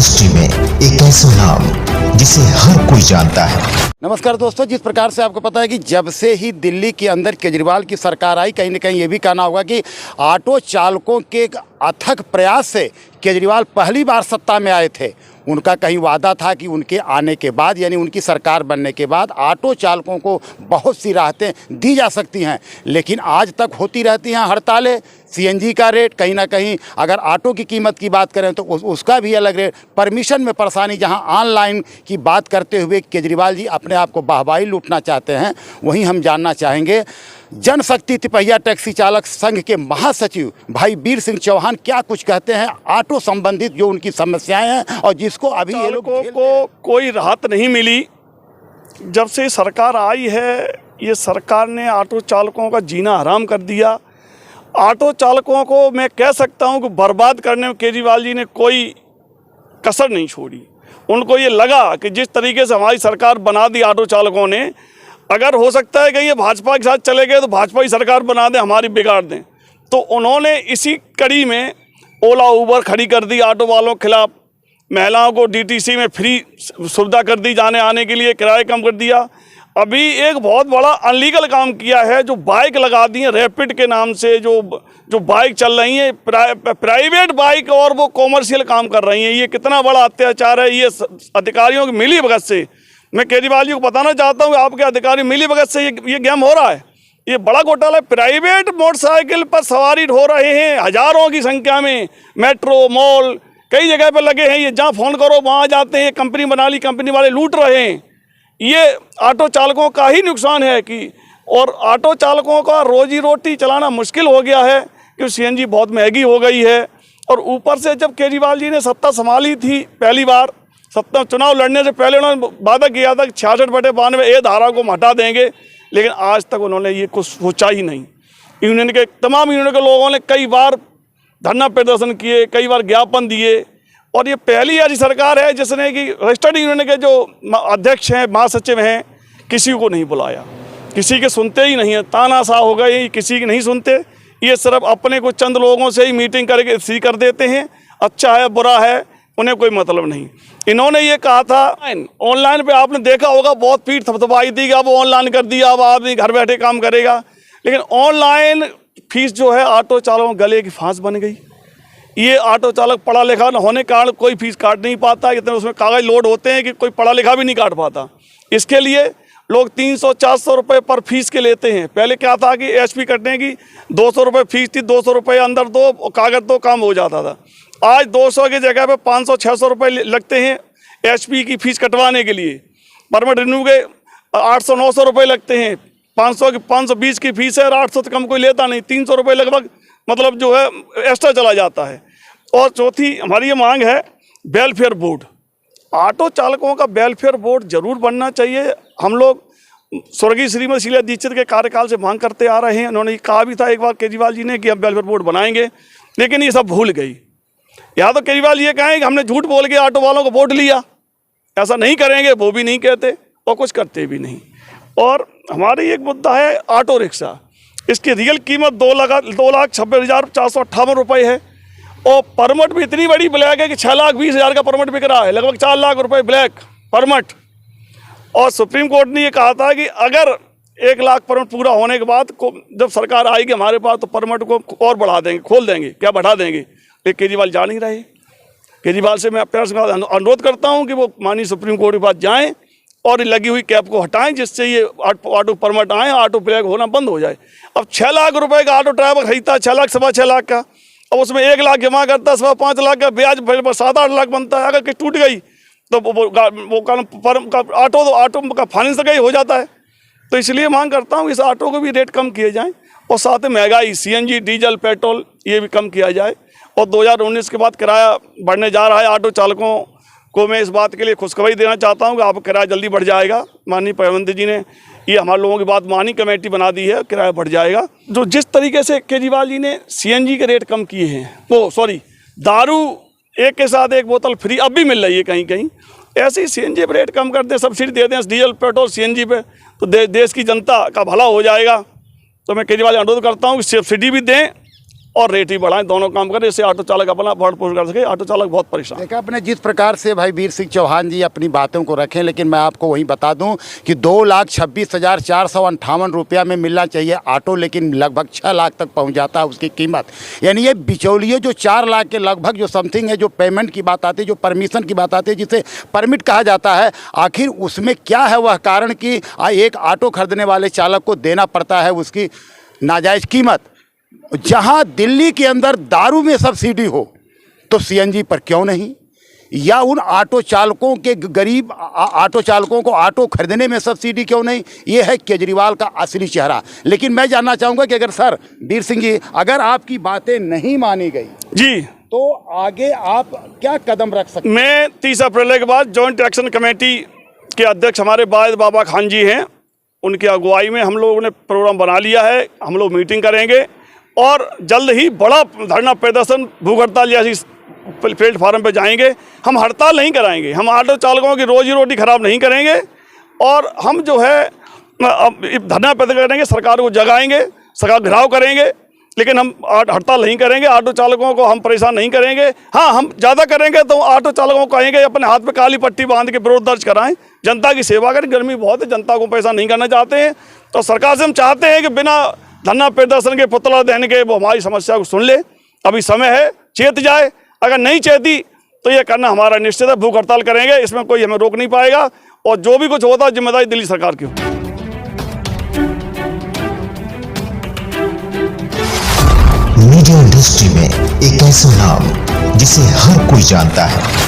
Industry में एक ऐसा नाम जिसे हर कोई जानता है। नमस्कार दोस्तों, जिस प्रकार से आपको पता है कि जब से ही दिल्ली के अंदर केजरीवाल की सरकार आई, कहीं ना कहीं ये भी कहना होगा कि ऑटो चालकों के एक अथक प्रयास से केजरीवाल पहली बार सत्ता में आए थे। उनका कहीं वादा था कि उनके आने के बाद, यानी उनकी सरकार बनने के बाद, ऑटो चालकों को बहुत सी राहतें दी जा सकती हैं, लेकिन आज तक होती रहती हैं हड़तालें। सीएनजी का रेट, कहीं ना कहीं अगर ऑटो की कीमत की बात करें तो उसका भी अलग रेट, परमिशन में परेशानी। जहां ऑनलाइन की बात करते हुए केजरीवाल जी अपने आप को वाहवाही लूटना चाहते हैं, वहीं हम जानना चाहेंगे जनशक्ति तिपहिया टैक्सी चालक संघ के महासचिव भाई वीर सिंह चौहान क्या कुछ कहते हैं ऑटो संबंधित जो उनकी समस्याएं हैं और जिसको अभी ये लोग को कोई राहत नहीं मिली। जब से सरकार आई है, ये सरकार ने ऑटो चालकों का जीना हराम कर दिया। ऑटो चालकों को मैं कह सकता हूं कि बर्बाद करने में केजरीवाल जी ने कोई कसर नहीं छोड़ी। उनको ये लगा कि जिस तरीके से हमारी सरकार बना दी ऑटो चालकों ने, अगर हो सकता है कि ये भाजपा के साथ चले गए तो भाजपा ही सरकार बना दें, हमारी बिगाड़ दें। तो उन्होंने इसी कड़ी में ओला उबर खड़ी कर दी ऑटो वालों के खिलाफ। महिलाओं को डीटीसी में फ्री सुविधा कर दी, जाने आने के लिए किराया कम कर दिया। अभी एक बहुत बड़ा अनलीगल काम किया है, जो बाइक लगा दी है रैपिड के नाम से, जो बाइक चल रही हैं प्राइवेट बाइक, और वो कॉमर्शियल काम कर रही हैं। ये कितना बड़ा अत्याचार है। ये अधिकारियों की मिली भगत से, मैं केजरीवाल जी को बताना चाहता हूँ कि आपके अधिकारी मिली भगत से ये गेम हो रहा है। ये बड़ा घोटाला है। प्राइवेट मोटरसाइकिल पर सवारी हो रहे हैं हजारों की संख्या में, मेट्रो मॉल कई जगह पर लगे हैं। ये जहाँ फ़ोन करो वहाँ जाते हैं। कंपनी बना ली, कंपनी वाले लूट रहे हैं। ये ऑटो चालकों का ही नुकसान है कि, और ऑटो चालकों का रोजी रोटी चलाना मुश्किल हो गया है क्योंकि सीएनजी बहुत महंगी हो गई है। और ऊपर से जब केजरीवाल जी ने सत्ता संभाली थी पहली बार, सत्ता चुनाव लड़ने से पहले उन्होंने वादा किया था कि 66/92 ए धारा को हम हटा देंगे, लेकिन आज तक उन्होंने ये कुछ सोचा ही नहीं। यूनियन के तमाम यूनियन के लोगों ने कई बार धरना प्रदर्शन किए, कई बार ज्ञापन दिए, और ये पहली ऐसी सरकार है जिसने कि रजिस्टर्ड यूनियन के जो अध्यक्ष हैं, महासचिव हैं, किसी को नहीं बुलाया, किसी के सुनते ही नहीं है। तानाशाह हो गए, किसी की नहीं सुनते। ये सिर्फ अपने को चंद लोगों से ही मीटिंग करके सी कर देते हैं। अच्छा है बुरा है उन्हें कोई मतलब नहीं। इन्होंने ये कहा था ऑनलाइन पे, आपने देखा होगा बहुत पीठ थपथपाई थी कि अब ऑनलाइन कर दिया, अब आदमी घर बैठे काम करेगा। लेकिन ऑनलाइन फीस जो है ऑटो चालकों गले की फांस बन गई। ये ऑटो चालक पढ़ा लिखा न होने के कारण कोई फीस काट नहीं पाता। इतने उसमें कागज लोड होते हैं कि कोई पढ़ा लिखा भी नहीं काट पाता। इसके लिए लोग 300-400 रुपये पर फीस के लेते हैं। पहले क्या था कि एसपी कटने की 200 रुपये फीस थी, 200 रुपये अंदर दो, कागज दो, काम हो जाता था। आज 200 की जगह पे 500-600 रुपये लगते हैं एसपी की फीस कटवाने के लिए। परमिट रिन्यू के 800-900 रुपये लगते हैं। 520 की फीस है और 800 से कम कोई लेता नहीं। 300 रुपये लगभग मतलब जो है एक्स्ट्रा चला जाता है। और चौथी हमारी ये मांग है वेलफेयर बोर्ड। ऑटो चालकों का वेलफेयर बोर्ड जरूर बनना चाहिए। हम लोग स्वर्गीय श्रीमती शीला दीक्षित के कार्यकाल से मांग करते आ रहे हैं। उन्होंने कहा भी था एक बार केजरीवाल जी ने कि हम वेलफेयर बोर्ड बनाएंगे, लेकिन ये सब भूल गई। या तो केजरीवाल ये कहें कि हमने झूठ बोल के ऑटो वालों को वोट लिया, ऐसा नहीं करेंगे, वो भी नहीं कहते और कुछ करते भी नहीं। और हमारी एक मुद्दा है ऑटो रिक्शा। इसकी रियल कीमत 2,26,458 रुपये है, और परमिट भी इतनी बड़ी ब्लैक है कि 6,20,000 का परमिट बिक रहा है, लगभग 4 लाख रुपए ब्लैक परमिट। और सुप्रीम कोर्ट ने ये कहा था कि अगर 1 लाख परमिट पूरा होने के बाद जब सरकार आएगी हमारे पास तो परमिट को और बढ़ा देंगे, खोल देंगे, क्या बढ़ा देंगे। लेकिन केजरीवाल जा नहीं रहे। केजरीवाल से मैं प्यार से अनुरोध करता हूँ कि वो माननीय सुप्रीम कोर्ट के पास जाएँ और लगी हुई कैप को हटाएं, जिससे ये ऑटो परमिट आए, ऑटो ब्लैक होना बंद हो जाए। अब 6 लाख रुपए का ऑटो ड्राइवर खरीदता है, 6 लाख 6.5 लाख का, अब उसमें 1 लाख जमा करता है, 5.5 लाख का ब्याज 7-8 लाख बनता है। अगर टूट गई तो ऑटो का फाइनेंस का ही हो जाता है। तो इसलिए मांग करता हूँ इस ऑटो को भी रेट कम किए जाएँ, और साथ में महंगाई सीएनजी, डीजल, पेट्रोल ये भी कम किया जाए। और 2019 के बाद किराया बढ़ने जा रहा है। ऑटो चालकों को मैं इस बात के लिए खुशखबरी देना चाहता हूं कि आपका किराया जल्दी बढ़ जाएगा। माननीय प्रधानमंत्री जी ने ये हमारे लोगों की बात मानी, कमेटी बना दी है, किराया बढ़ जाएगा। जो जिस तरीके से केजरीवाल जी ने सीएनजी के रेट कम किए हैं, दारू एक के साथ एक बोतल फ्री अब भी मिल रही है कहीं कहीं, ऐसे ही सीएनजी पर रेट कम कर दें, सब्सिडी दे दें डीजल, पेट्रोल, सीएनजी पे, तो देश की जनता का भला हो जाएगा। तो मैं केजरीवाल से अनुरोध करता हूँ कि सब्सिडी भी दें और रेट ही बढ़ाएं, दोनों काम करें, इससे ऑटो चालक अपना भरण पोषण कर सके। ऑटो चालक बहुत परेशान। देखा आपने जिस प्रकार से भाई वीर सिंह चौहान जी अपनी बातों को रखें, लेकिन मैं आपको वहीं बता दूं कि 2,26,458 रुपया में मिलना चाहिए ऑटो, लेकिन लगभग 6 लाख तक पहुंच जाता है उसकी कीमत। यानी ये बिचौलिए जो 4 लाख के लगभग जो समथिंग है, जो पेमेंट की बात आती है, जो परमिशन की बात आती है, जिसे परमिट कहा जाता है, आखिर उसमें क्या है वह कारण कि एक ऑटो खरीदने वाले चालक को देना पड़ता है उसकी नाजायज़ कीमत। जहां दिल्ली के अंदर दारू में सब्सिडी हो तो सीएनजी पर क्यों नहीं, या उन ऑटो चालकों के गरीब ऑटो चालकों को ऑटो खरीदने में सब्सिडी क्यों नहीं। ये है केजरीवाल का असली चेहरा। लेकिन मैं जानना चाहूँगा कि अगर सर वीर सिंह जी, अगर आपकी बातें नहीं मानी गई जी तो आगे आप क्या कदम रख सकते हैं? मैं 30 अप्रैल के बाद जॉइंट एक्शन कमेटी के अध्यक्ष हमारे बायद बाबा खान जी हैं, उनकी अगुवाई में हम लोगों ने प्रोग्राम बना लिया है। हम लोग मीटिंग करेंगे और जल्द ही बड़ा धरना प्रदर्शन, भूख हड़ताल जैसी प्लेटफार्म पे जाएंगे। हम हड़ताल नहीं कराएंगे, हम ऑटो चालकों की रोजी रोटी खराब नहीं करेंगे, और हम जो है धरना प्रदर्शन करेंगे, सरकार को जगाएंगे, सरकार घेराव करेंगे, लेकिन हम हड़ताल नहीं करेंगे। ऑटो चालकों को हम परेशान नहीं करेंगे। हाँ, हम ज़्यादा करेंगे तो ऑटो चालकों को कहेंगे अपने हाथ में काली पट्टी बांध के विरोध दर्ज कराएं, जनता की सेवा करें। गर्मी बहुत है, जनता को परेशान नहीं करना चाहते हैं, तो सरकार से हम चाहते हैं कि बिना धरना प्रदर्शन के, पुतला दहन के, वो हमारी समस्या को सुन ले। अभी समय है, चेत जाए। अगर नहीं चेती तो ये करना हमारा निश्चित है, भूख हड़ताल करेंगे, इसमें कोई हमें रोक नहीं पाएगा, और जो भी कुछ होता है जिम्मेदारी दिल्ली सरकार की होगी। मीडिया इंडस्ट्री में एक ऐसा नाम जिसे हर कोई जानता है,